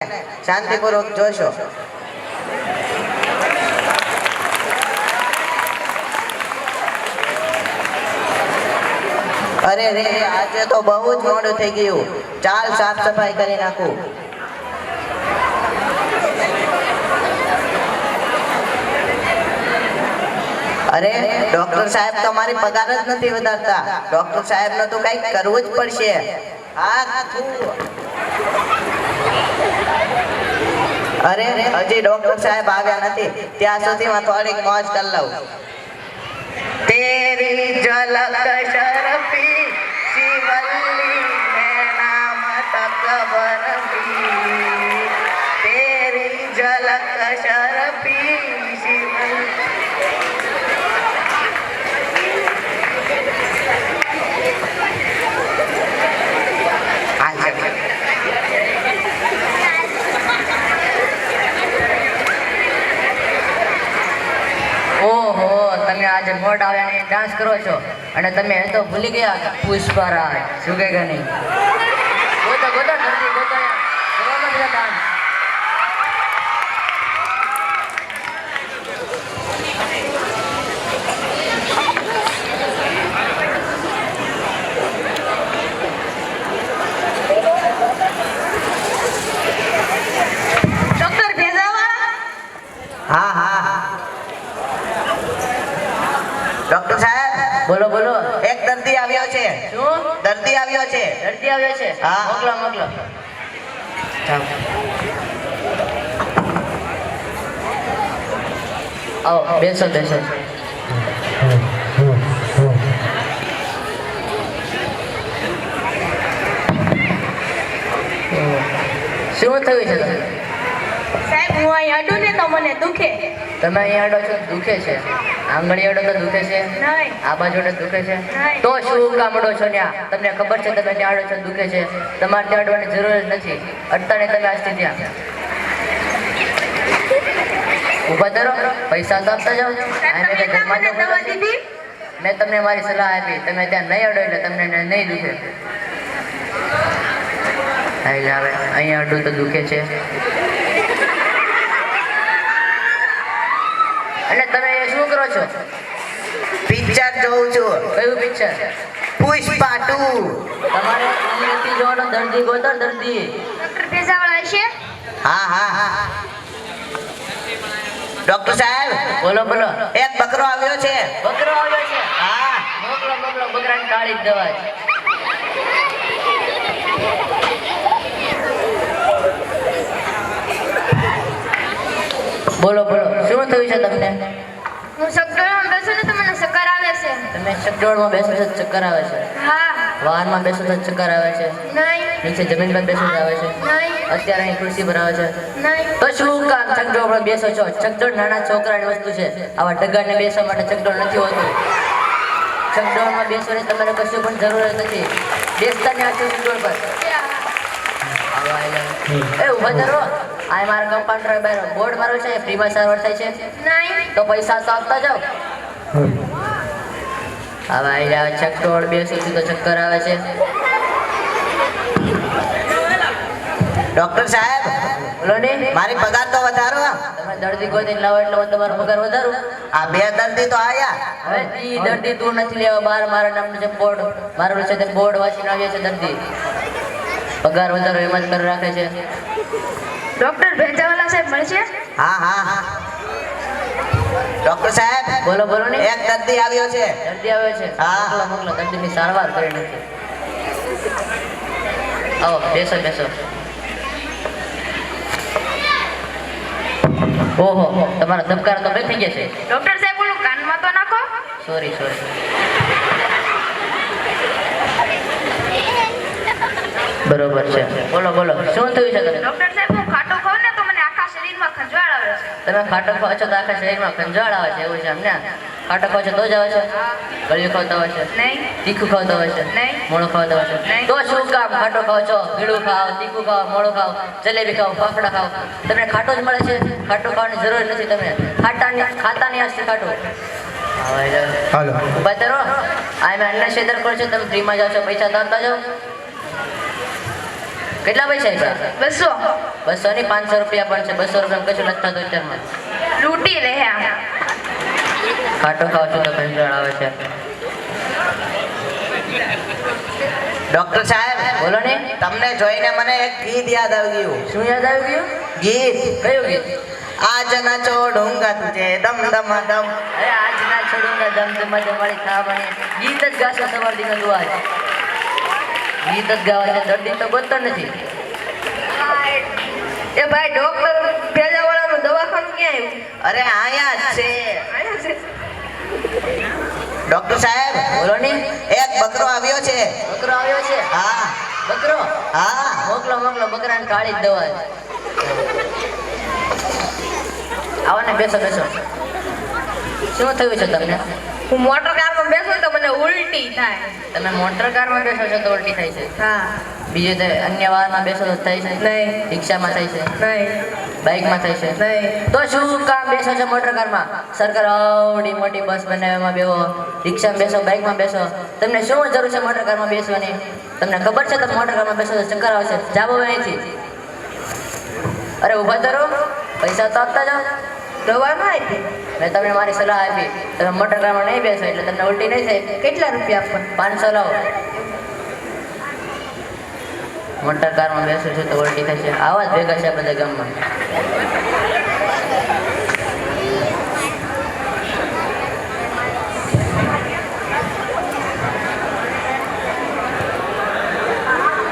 શાંતિપૂર્વક જોશો. અરે રે આજે તો બહુ જ મોડું થઈ ગયું. ચાલ સાફ સફાઈ કરી નાખું. અરે ડોક્ટર સાહેબ તો મારી પગાર જ નથી વધારતા. ડોક્ટર સાહેબ નો તો કઈક કરવું જ પડશે. અરે હજી ડોક્ટર સાહેબ આવ્યા નથી. ત્યાં સુધીમાં થોડીક મોજ કરી લઉં. તેરી ઝલક શરફી શિવલ્લી નૈના મત કબરવી. તેરી ઝલક શરફી શિવલ્લી. ઓહો, તમે આજે મોડ આવ્યા ડાન્સ કરો છો અને તમે એ તો ભૂલી ગયા પુષ્પરાજ શું કે નહીં? ગોતો ગોતો જલ્દી ગોતો ડાન્સ. ડોક્ટર ભેજાવા? હા હા ડોક્ટર સાહેબ બોલો બોલો. એક દર્દી આવ્યો છે. શું દર્દી આવ્યો છે? દર્દી આવ્યો છે? હા. મોકલો મોકલો. આવો બેસો બેસો. શું થયું છે તમને? સાહેબ હું અહીં અડું ને તો મને દુખે. તમે અહીંયા અડો છો દુખે છે? આંગળી અડો તો દુખે છે? નહીં. આ બાજુ અડો દુખે છે? નહીં. તો શું કામ અડો છો ત્યાં? તમને ખબર છે તમે ત્યાં અડો છો દુખે છે? તમારે ત્યાં અડવાની જરૂર જ નથી. અડતા નહીં તમે આજથી ત્યાં. ઊભા ધરો, પૈસા તો આપતા જાઓ. સાહેબ તમે એટલા મને દવા દીધી? મેં તમને મારી સલાહ આપી. તમે ત્યાં નહીં અડો એટલે તમને નહીં દુખે. એટલે હવે અહીંયા અડું તો દુખે છે. અને તમે એ શું કરો છો? પિક્ચર જોઉં છું. કયું પિક્ચર? પુષ્પા 2. તમારે નથી જોવાનો. દર્દી ગોતો દર્દી. ડોક્ટર ભેજાવાળા છે? હા હા હા ડોક્ટર સાહેબ બોલો બોલો. એક બકરો આવ્યો છે. બકરો આવ્યો છે? હા મોકલો મોકલો. બકરાને ટાળી જ દવા છે. બોલો બોલો. શું થયું છે તમને? હું સગડોળમાં બેસું ને તો મને ચક્કર આવે છે. તમે ચકડોળમાં બેસો છો તો ચક્કર આવે છે? હા. વાહનમાં બેસો તો ચક્કર આવે છે? નહીં. નીચે જમીન પર બેસો તો આવે છે? નહીં. અત્યારે અહીં ખુરશી પર આવે છે? નહીં. તો શું કામ ચકડોળ પર બેસો છો? ચકડોળ નાના છોકરાની વસ્તુ છે. આવા ઢગાને બેસવા માટે ચકડોળ નથી હોતું. ચકડોળમાં બેસવાની તમારે કશું પણ જરૂર જ નથી. બેસતા ને આટલું ચકડોળ પર. એ ઉભા ધરો. આ મારા કમ્પાઉન્ડર બહાર બોર્ડ મારો છે. ફ્રીમાં સારવાર થાય છે. નહીં. તો પૈસા તો આપતા જાઓ. હવે અહીંયા ચકડોળ બેસું છું તો ચક્કર આવે છે. ડોક્ટર સાહેબ બોલો ને. મારી પગાર તો વધારો. તમે દર્દી ગોતીને લાવો એટલે હું તમારો પગાર વધારું. આ બે દર્દી તો આયા. હવે ઈ દર્દી તું નથી લેવા. બહાર મારા નામનું છે બોર્ડ મારેલું છે તે બોર્ડ વાંચીને આવ્યા છે દર્દી. પગાર વધારો એમ જ કરી રાખે છે. ડોક્ટર ભેજાવાળા સાહેબ મળશે? હા હા હા ડોક્ટર સાહેબ બોલો બોલો ને. એક દર્દી આવ્યો છે. દર્દી આવે છે? હા. મોકલો મોકલો. દર્દીની સારવાર કરી નથી. આવો બેસો બેસો. ઓહો, તમારા ધબકારા તો બંધ થઈ ગયા છે. ડોક્ટર સાહેબ બોલું કાનમાં તો નાખો. Sorry sorry. બરોબર છે. બોલો બોલો. શું થયું છે તમને? ડોક્ટર સાહેબ હું ખાટું ખાઉં ને તો મને આખા શરીરમાં ખંજવાળ આવે છે. તમે ખાટો ખાઓ છો તો આખા શરીરમાં ખંજવાળ આવે છે એવું છે એમને? ખાટો ખાઓ છો તો જ આવે છે? ગળ્યું ખાવતા હોય છે? નહીં. તીખું ખાવતા હોય છે? નહીં. મોળું ખાવતા હોય છે? નહીં. તો શું કામ ખાટો ખાઓ છો? ગળ્યું ખાઓ, તીખું ખાઓ, મોળું ખાઓ, જલેબી ખાઓ, ફાફડા ખાઓ. તમને ખાટો જ મળે છે? ખાટો ખાવાની જરૂર નથી. તમે ખાતા નહીં આજથી ખાટું. હાલો ઉભા તો રહો. આ મેં અન્ન ક્ષેત્ર કરો છો. તમે ફ્રીમાં જાઓ છો, પૈસા તો આપતા જાઓ. કેટલા પૈસા આપ્યા? 200. 200 ની 500 રૂપિયા પણ છે. 200 રૂપિયા કશું નથી થતું અત્યારમાં. લૂંટી રહ્યા. ખાટો ખાવ છો તો કંટાળ આવે છે. ડોક્ટર સાહેબ બોલો ને. તમને જોઈને મને એક ગીત યાદ આવી ગયું. શું યાદ આવી ગયું? ગીત કયું ગીત? આજ ના છોડુંગા તુજે દમ દમ દમ. અરે આજના છોડુંગા દમ દમ દમાડી ખાવાની. ગીત જ ગાશો સવારથી નો દુઆ છે. ગીત જ ગાવા છે. દર્દી તો ગોતતો નથી. એ ભાઈ ડોક્ટર ભેજાવાળાનું દવાખાનું ક્યાં આવ્યું? અરે આયા જ છે. અહીંયા છે. ડોક્ટર સાહેબ બોલો ને. એક બકરો આવ્યો છે. બકરો આવ્યો છે. હા બકરો હા. મોકલો મોકલો. બકરાને કાળી જ દવા છે. આવો ને, બેસો બેસો. શું થયું છે તમને? હું મોટર કારમાં બેસું તો મને ઉલટી થાય. તમે મોટર કારમાં બેસો છો તો ઉલટી થાય છે. હા. બીજું તે અન્ય વાહનમાં બેસો તો થાય છે? નહીં. રિક્ષામાં થાય છે? નહીં. બાઇકમાં થાય છે? નહીં. તો શું કામ બેસો છો મોટર કારમાં? સરકાર આવડી મોટી બસ બનાવવામાં બેહો, રિક્ષામાં બેસો, બાઇકમાં બેસો. તમને શું જરૂર છે મોટર કારમાં બેસવાની? તમને ખબર છે તમે મોટર કારમાં બેસો તો ચક્કર આવશે. જાબો અહીંથી. અરે ઊભા તો રહો. પૈસા તો આપતા જાઓ. દવા ના આપી. મેં તમને મારી સલાહ આપી. તમે મોટર કારમાં નહીં બેસો એટલે તમને ઉલટી નહીં થાય. કેટલા રૂપિયા આપવા? 500 લાવો. મોટર કારમાં બેસો છો તો ઉલટી થશે. આવા જ ભેગા છે બધા ગામમાં.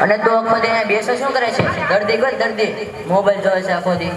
અને તું આખો દી અહીંયા બેસો શું કરે છે? દર્દી કોણ? દર્દી મોબાઈલ જોવે છે આખો દી.